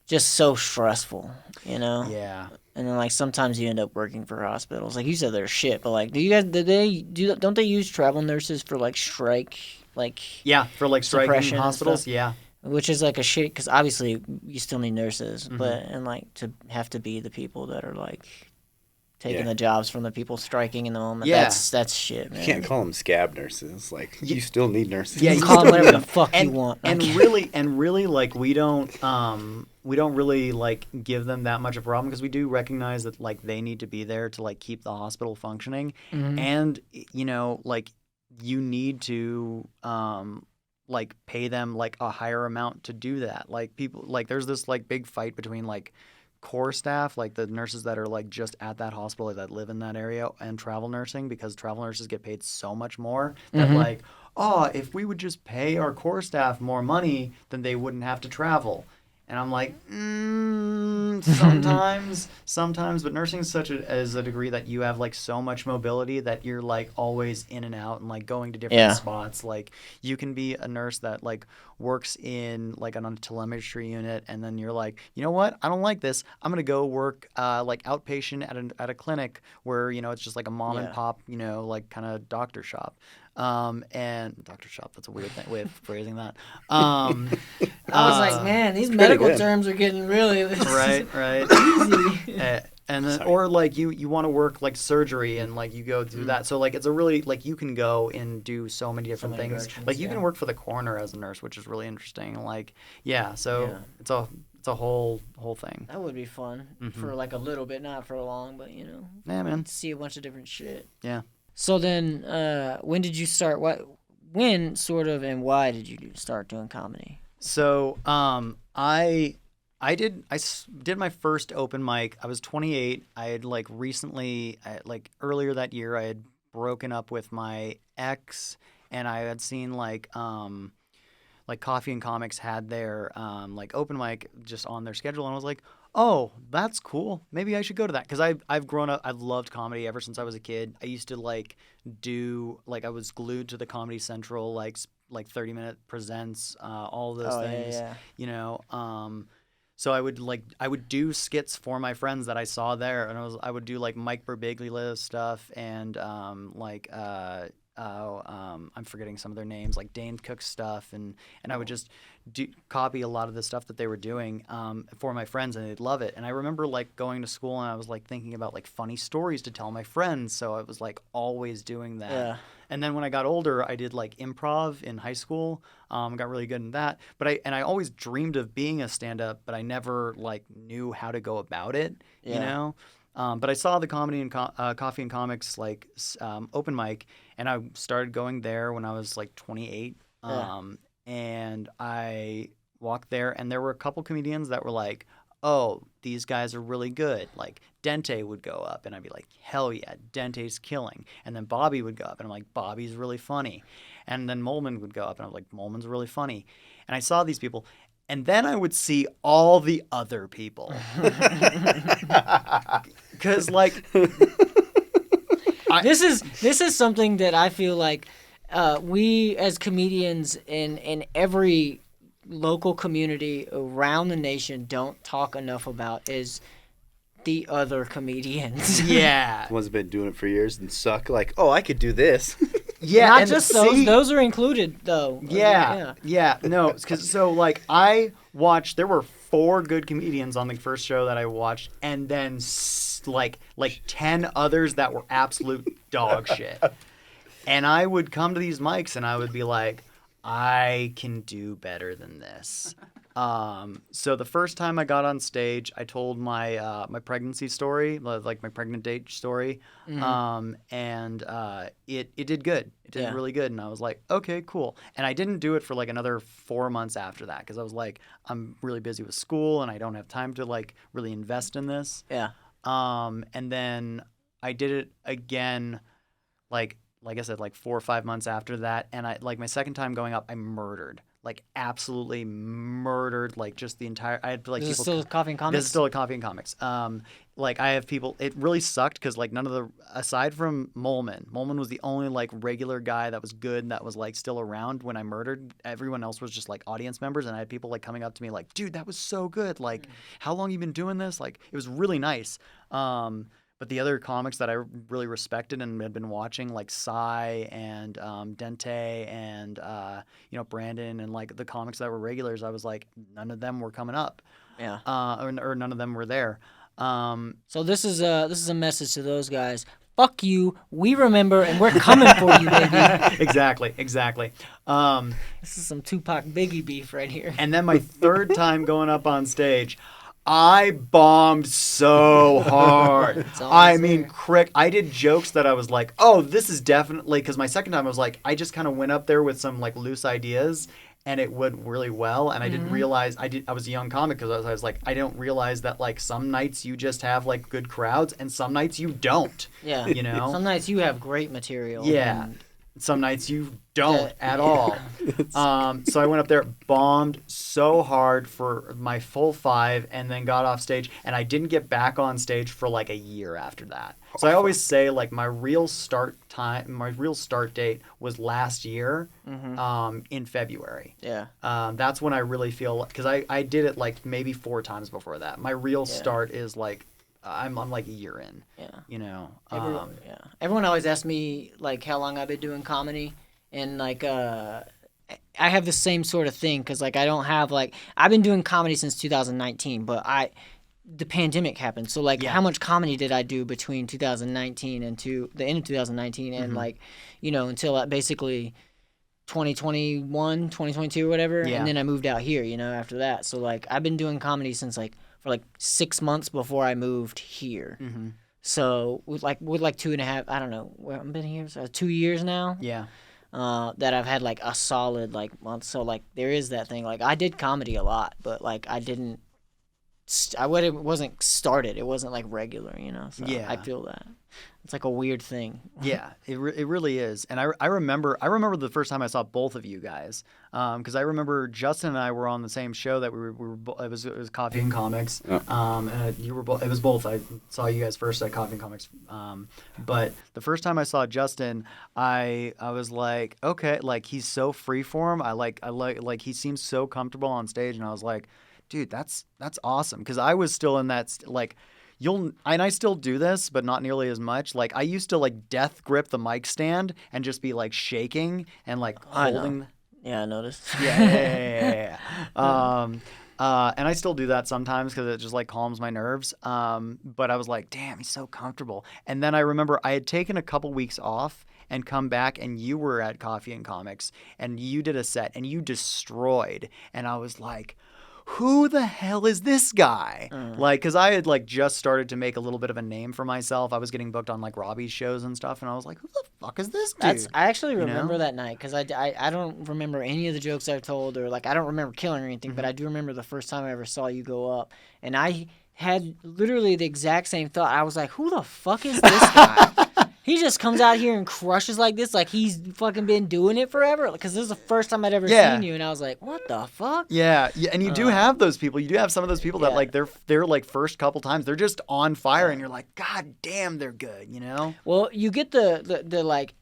just so stressful, you know? Yeah. And then like sometimes you end up working for hospitals. Like you said, they're shit. But like, don't they use travel nurses for like strike, like Yeah. For like striking suppression and hospitals. stuff? Yeah. Which is like a shit because obviously you still need nurses, but and like to have to be the people that are like taking the jobs from the people striking in the moment. Yeah. That's shit, man. You can't call them scab nurses. Like, you still need nurses. Yeah, You call them whatever the fuck you want. And really, like we don't really like give them that much of a problem because we do recognize that like they need to be there to like keep the hospital functioning, and you know like you need to like pay them like a higher amount to do that. Like people like there's this like big fight between like core staff, like the nurses that are like just at that hospital that live in that area, and travel nursing, because travel nurses get paid so much more that like, oh, if we would just pay our core staff more money, then they wouldn't have to travel. And I'm like, sometimes, but nursing is as a degree that you have like so much mobility that you're like always in and out and like going to different spots. Like you can be a nurse that like works in like on a telemetry unit, and then you're like, you know what? I don't like this. I'm gonna go work like outpatient at a clinic where, you know, it's just like a mom and pop, you know, like kind of doctor shop. And doctor shop, that's a weird way of phrasing that. I was like, man, these medical terms are getting really right. easy. And then, or like you want to work like surgery and like you go through that. So like it's a really like you can go and do so many different things. Like you can work for the coroner as a nurse, which is really interesting. Like it's a whole thing. That would be fun for like a little bit, not for long, but you know, yeah, man, see a bunch of different shit. Yeah. So then, when did you start? When sort of, and why did you start doing comedy? So, I did my first open mic. I was 28. I had like recently, earlier that year, I had broken up with my ex, and I had seen like Coffee and Comics had their like open mic just on their schedule, and I was like, oh, that's cool. Maybe I should go to that, because I've grown up. I've loved comedy ever since I was a kid. I used to like do like I was glued to the Comedy Central like 30-minute presents, all those things. You know. So I would do skits for my friends that I saw there, and I would do like Mike Birbiglia stuff and I'm forgetting some of their names, like Dane Cook stuff, and I would just copy a lot of the stuff that they were doing for my friends, and they'd love it. And I remember like going to school, and I was like thinking about like funny stories to tell my friends, so I was like always doing that. Yeah. And then when I got older, I did like improv in high school. Got really good in that. But I always dreamed of being a stand-up, but I never like knew how to go about it. Yeah. You know. But I saw the Comedy and Coffee and Comics like open mic, and I started going there when I was like 28. And I walked there, and there were a couple comedians that were like, oh, these guys are really good. Like Dente would go up and I'd be like, hell yeah, Dente's killing. And then Bobby would go up and I'm like, Bobby's really funny. And then Molman would go up and I'm like, Molman's really funny. And I saw these people. And then I would see all the other people. Because, like... This is something that I feel like we as comedians in every local community around the nation don't talk enough about is the other comedians. Yeah. The ones who've been doing it for years and suck. Like, oh, I could do this. Yeah. Not and just those. see, Those are included, though. Yeah. No, because like I watched. There were 4 good comedians on the first show that I watched, and then like 10 others that were absolute dog shit. And I would come to these mics and I would be like, I can do better than this. So the first time I got on stage, I told my my pregnancy story, like my pregnant date story, and it did good. It did really good, and I was like, okay, cool. And I didn't do it for like another 4 months after that because I was like, I'm really busy with school and I don't have time to like really invest in this. Yeah. And then I did it again, like I said, like 4 or 5 months after that, and I like my second time going up, I murdered. Like absolutely murdered, like just the entire. I had like This people. is still Coffee and Comics? This is still a Coffee and Comics. Like I have people. It really sucked because like none of the aside from Molman was the only like regular guy that was good and that was like still around when I murdered. Everyone else was just like audience members, and I had people like coming up to me like, "Dude, that was so good. Like, how long you been doing this?" Like, it was really nice. But the other comics that I really respected and had been watching, like Cy and Dente and Brandon and like the comics that were regulars, I was like, none of them were coming up. Yeah. Or none of them were there. So this is a message to those guys. Fuck you. We remember, and we're coming for you, baby. Exactly. This is some Tupac Biggie beef right here. And then my third time going up on stage, I bombed so hard. I mean, I did jokes that I was like, oh, this is definitely, because my second time I was like, I just kind of went up there with some like loose ideas and it went really well. And I didn't realize, I was a young comic because I was like, I don't realize that like some nights you just have like good crowds and some nights you don't. Yeah. You know? Some nights you have great material. Yeah. And some nights you don't at all. So I went up there, bombed so hard for my full 5, and then got off stage. And I didn't get back on stage for like a year after that. So I always say like my real start date was last year in February. Yeah. That's when I really feel, because I did it like maybe 4 times before that. My real start is like, I'm like a year in. Yeah. You know. Everyone always asks me like how long I've been doing comedy, and like I have the same sort of thing because like I don't have like I've been doing comedy since 2019, but the pandemic happened. So like how much comedy did I do between 2019 and the end of 2019 and like until basically 2021, 2022 or whatever, and then I moved out here, after that. So like I've been doing comedy since like for like 6 months before I moved here. So with like 2.5, I don't know where I've been here, so 2 years now. Yeah. That I've had like a solid like month. So like there is that thing. Like I did comedy a lot, but like I didn't. It wasn't started. It wasn't like regular, So I feel that. It's like a weird thing. Yeah, it really is. And I remember the first time I saw both of you guys, because I remember Justin and I were on the same show that we were it was Coffee and Comics. And you were both. It was both. I saw you guys first at Coffee and Comics. But the first time I saw Justin, I was like, okay, like he's so freeform. I like he seems so comfortable on stage, and I was like, dude, that's awesome. Because I was still in that like. And I still do this, but not nearly as much. Like I used to like death grip the mic stand and just be like shaking and like holding. Yeah, I noticed. Yeah. And I still do that sometimes because it just like calms my nerves. But I was like, damn, he's so comfortable. And then I remember I had taken a couple weeks off and come back, and you were at Coffee and Comics, and you did a set, and you destroyed. And I was like, who the hell is this guy? Like, because I had like just started to make a little bit of a name for myself. I was getting booked on like Robbie's shows and stuff, and I was like, who the fuck is this dude? I actually remember know? that night because I don't remember any of the jokes I've told, or like I don't remember killing or anything, but I do remember the first time I ever saw you go up, and I had literally the exact same thought. I was like, who the fuck is this guy? He just comes out here and crushes like this, like he's fucking been doing it forever. Because this is the first time I'd ever seen you, and I was like, what the fuck? Yeah, and you do have those people. You do have some of those people that like they're like first couple times they're just on fire, and you're like, God damn, they're good, you know? Well, you get the like,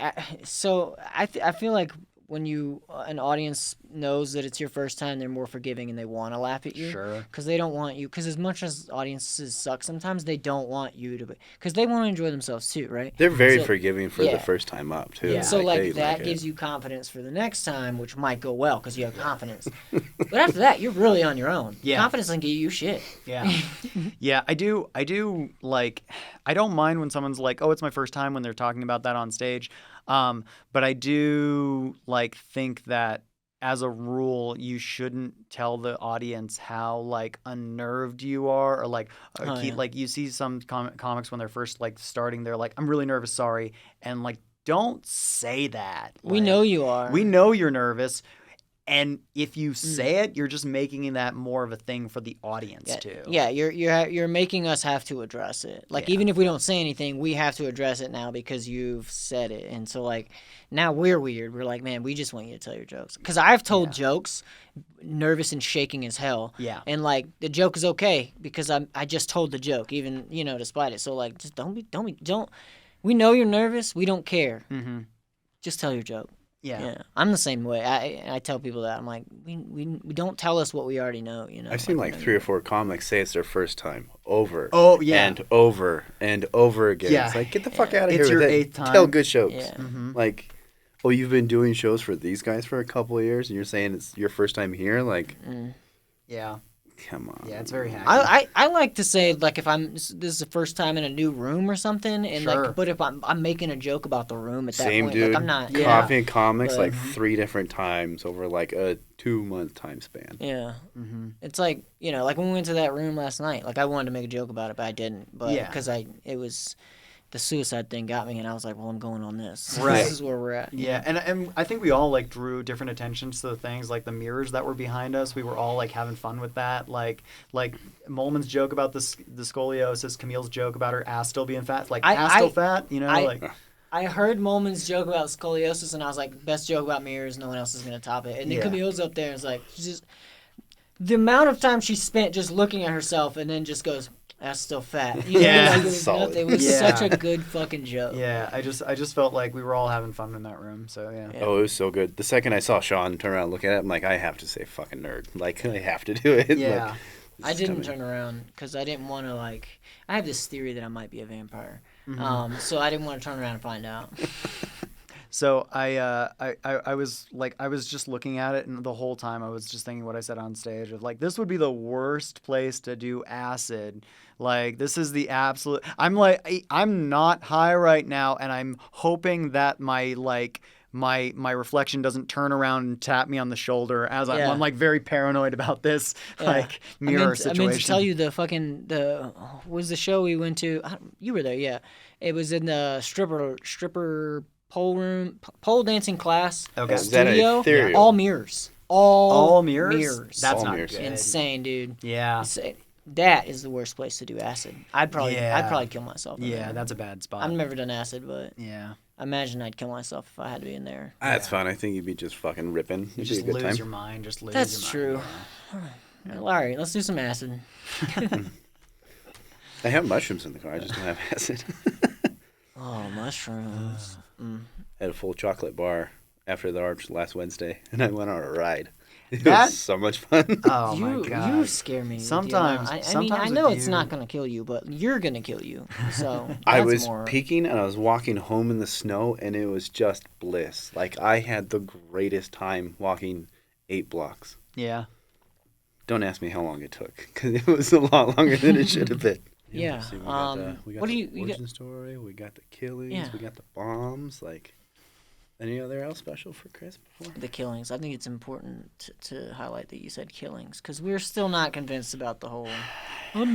so I feel like when you an audience knows that it's your first time, they're more forgiving and they want to laugh at you. Sure. Because they don't want you. Because as much as audiences suck, sometimes they don't want you to. Because they want to enjoy themselves too, right? They're very forgiving for yeah. the first time up too. Yeah. So like they that like gives you confidence for the next time, which might go well because you have confidence. But after that, you're really on your own. Yeah. Confidence doesn't get you shit. Yeah. Yeah, I do like, I don't mind when someone's like, oh, it's my first time when they're talking about that on stage. But I do like think that as a rule, you shouldn't tell the audience how like unnerved you are, or like like you see some comics when they're first like starting, they're like, I'm really nervous, sorry, and like don't say that. We Like, know you are. we know you're nervous. And if you say it, you're just making that more of a thing for the audience too. Yeah, you're making us have to address it. Like even if we don't say anything, we have to address it now because you've said it. And so like now we're weird. We're like, man, we just want you to tell your jokes. Because I've told jokes, nervous and shaking as hell. Yeah. And like the joke is okay because I just told the joke, even despite it. So like just don't. We know you're nervous. We don't care. Mm-hmm. Just tell your joke. Yeah. I'm the same way. I tell people that. I'm like, we don't tell us what we already know, you know. I've seen like 3 or 4 comics say it's their first time over. Oh, yeah. And over and over again. Yeah. It's like, get the fuck out of here It's with your it. 8th time. Tell good jokes. Yeah. Mm-hmm. Like, oh, you've been doing shows for these guys for a couple of years, and you're saying it's your first time here? Like, Yeah. come on. Yeah, it's very hacky. I like to say, like, if this is the first time in a new room or something, and Sure. like, but if I'm making a joke about the room at that Same point, dude. like I'm not. Coffee and comics But- like 3 different times over like a 2-month time span. Yeah. Mm-hmm. It's like, like when we went to that room last night, like I wanted to make a joke about it, but I didn't. But Yeah. because it was the suicide thing got me, and I was like, well, I'm going on this. Right. This is where we're at. Yeah, and I think we all like drew different attentions to the things, like the mirrors that were behind us. We were all like having fun with that. Like Molman's joke about the scoliosis, Camille's joke about her ass still being fat, like ass still fat, I heard Molman's joke about scoliosis, and I was like, best joke about mirrors, no one else is going to top it. And then Camille's up there and it's like, just the amount of time she spent just looking at herself and then just goes, that's still fat. Yeah. It was Solid. nothing. It was such a good fucking joke. Yeah, I just felt like we were all having fun in that room. So yeah. Oh, it was so good. The second I saw Sean turn around and look at it, I'm like, I have to say fucking nerd. Like, I have to do it. Yeah. I didn't turn around because I didn't want to, like, I have this theory that I might be a vampire. So I didn't want to turn around and find out. So I was just looking at it, and the whole time I was just thinking what I said on stage of like, this would be the worst place to do acid. Like, this is the absolute. I'm not high right now, and I'm hoping that my reflection doesn't turn around and tap me on the shoulder as I'm like very paranoid about this mirror situation. I meant to tell you what was the show we went to? You were there, yeah. It was in the stripper pole dancing class. Okay. Is that studio. ethereal? All mirrors. All mirrors? That's All not mirrors. good. insane, dude. Yeah. Insane. That is the worst place to do acid. I'd probably kill myself. in Yeah, there. that's a bad spot. I've never done acid, but Yeah. I imagine I'd kill myself if I had to be in there. That's fun. I think you'd be just fucking ripping. You It'd be just a good lose time. your mind. Just lose That's your true. mind. All right, let's do some acid. I have mushrooms in the car. I just don't have acid. Oh, mushrooms. I had a full chocolate bar after the arch last Wednesday, and I went on a ride. It That- was so much fun. Oh my god. You scare me. Sometimes- I mean, sometimes I know with it's you- not gonna kill you, but you're gonna kill you. So I that's was more... peeking and I was walking home in the snow, and it was just bliss. Like, I had the greatest time walking 8 blocks. Yeah. Don't ask me how long it took, because it was a lot longer than it should have been. Yeah. See, we got What the do you origin story, we got the killings, Yeah. we got the bombs. Like, Anything else special for Chris before? The killings. I think it's important to highlight that you said killings, because we're still not convinced about the whole. I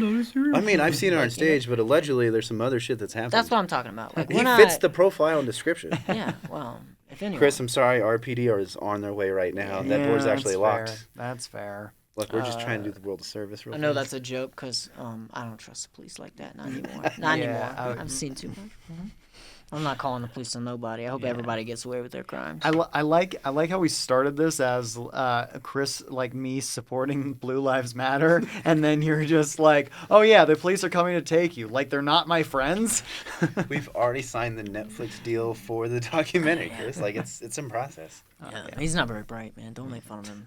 mean, I've seen her on stage, but allegedly there's some other shit that's happening. That's what I'm talking about. Like, He fits the profile and description. Yeah, well, if anyone. Chris, I'm sorry, RPD is on their way right now. That door's actually locked. Fair. That's fair. Look, we're just trying to do the world a service. I know that's a joke, because I don't trust the police like that. Not anymore. Not anymore. I've seen too much. Mm-hmm. I'm not calling the police on nobody. I hope everybody gets away with their crimes. I like how we started this as Chris, like me, supporting Blue Lives Matter, and then you're just like, oh yeah, the police are coming to take you. Like they're not my friends. We've already signed the Netflix deal for the documentary, Chris. Like it's in process. Yeah. He's not very bright, man. Don't make fun of him.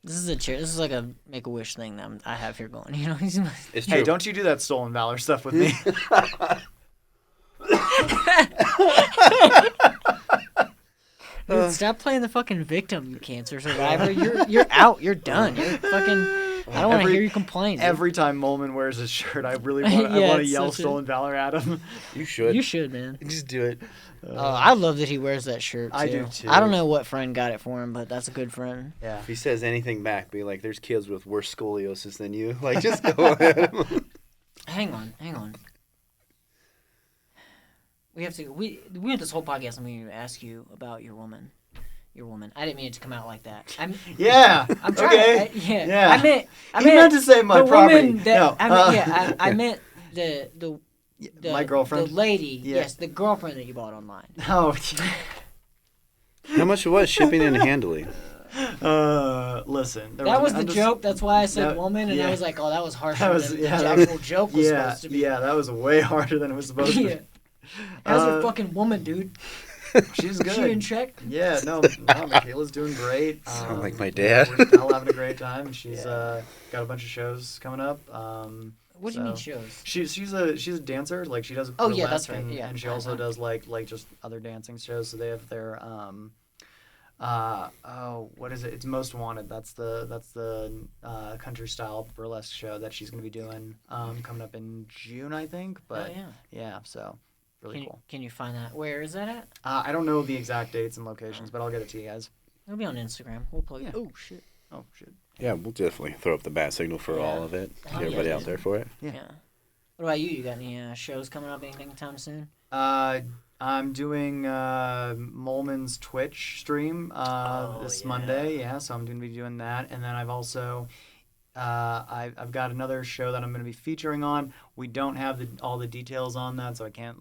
This is this is like a Make-A-Wish thing that I have here going. You know, It's true. Hey, don't you do that stolen valor stuff with me. Dude, stop playing the fucking victim, you cancer survivor. You're out. You're done. You're fucking. I don't want to hear you complain. Dude. Every time Molman wears his shirt, I really want to yell stolen valor at him. You should. You should, man. Just do it. I love that he wears that shirt too. I do too. I don't know what friend got it for him, but that's a good friend. Yeah. If he says anything back, be like, "There's kids with worse scoliosis than you." Like, just go ahead. Hang on. We have to. We went this whole podcast. I'm going to ask you about your woman. Your woman. I didn't mean it to come out like that. I'm trying. Okay. Yeah. I meant to say my the property. Woman that, No. I meant the my girlfriend. The lady. Yeah. Yes, the girlfriend that you bought online. Oh. How much was shipping and handling? Listen. That was the joke. That's why I said woman, and I was like, oh, that was harsher than the actual joke was supposed to be. Yeah, that was way harder than it was supposed to be. How's your fucking woman, dude? She's good. Is she in check? Yeah, no, Michaela's doing great. Sound like my dad. We're all having a great time. She's got a bunch of shows coming up. What do you mean shows? She's a dancer. Like she does. Oh yeah, burlesque that's right. And, Yeah, and she also does like just other dancing shows. So they have their what is it? It's Most Wanted. That's the country style burlesque show that she's gonna be doing coming up in June, I think. But yeah, so. Really cool. Can you find that? Where is that at? I don't know the exact dates and locations, but I'll get it to you guys. It'll be on Instagram. We'll plug it. Oh shit. Yeah, we'll definitely throw up the bat signal for all of it. Get everybody out there for it. Yeah. What about you? You got any shows coming up? Anything anytime soon? I'm doing Molman's Twitch stream this Monday. Yeah, so I'm going to be doing that, and then I've also. I've got another show that I'm going to be featuring on. We don't have all the details on that, so I can't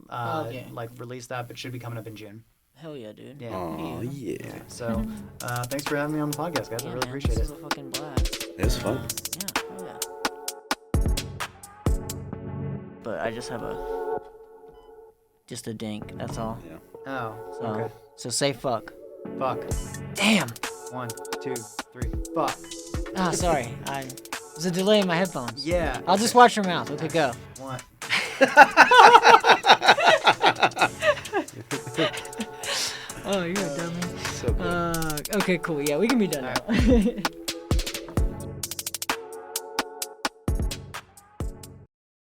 release that, but should be coming up in June. Hell yeah, dude. Yeah. Oh yeah. So thanks for having me on the podcast, guys. I really appreciate this it. was a fucking blast. It was fun. Yeah, hell yeah. But I just have just a dink. That's all. Yeah. Oh. So, Okay. So say fuck. Fuck. Damn. 1, 2, 3. Fuck. Oh, sorry. There's a delay in my headphones. Yeah. I'll just watch your mouth. Okay, go. 1. Oh, you're a dummy. So good. Okay, cool. Yeah, we can be done now.